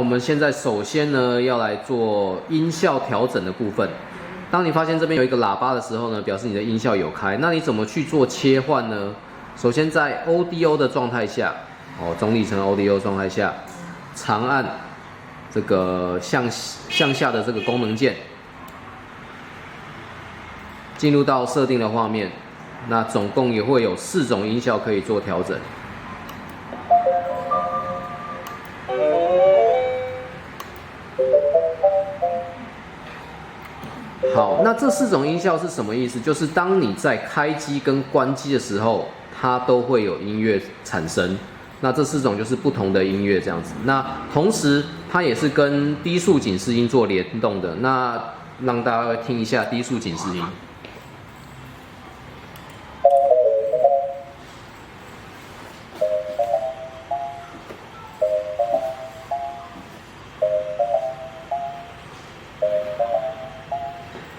我们现在首先呢要来做音效调整的部分。当你发现这边有一个喇叭的时候呢，表示你的音效有开。那你怎么去做切换呢？首先在 ODO 的状态下，中立层 ODO 状态下，长按这个向下的这个功能键，进入到设定的画面。那总共也会有4种音效可以做调整。好，那这4种音效是什么意思？就是当你在开机跟关机的时候，它都会有音乐产生。那这4种就是不同的音乐这样子。那同时它也是跟低速警示音做联动的。那让大家听一下低速警示音。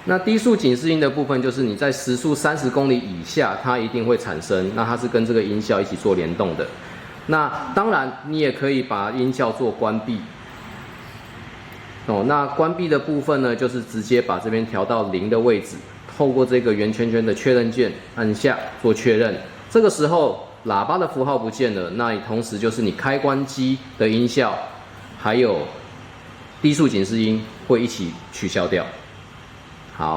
那低速警示音的部分，就是你在时速30公里以下，它一定会产生。那它是跟这个音效一起做联动的。那当然，你也可以把音效做关闭。那关闭的部分呢，就是直接把这边调到0的位置，透过这个圆圈圈的确认键按下做确认。这个时候喇叭的符号不见了，那同时就是你开关机的音效，还有低速警示音会一起取消掉。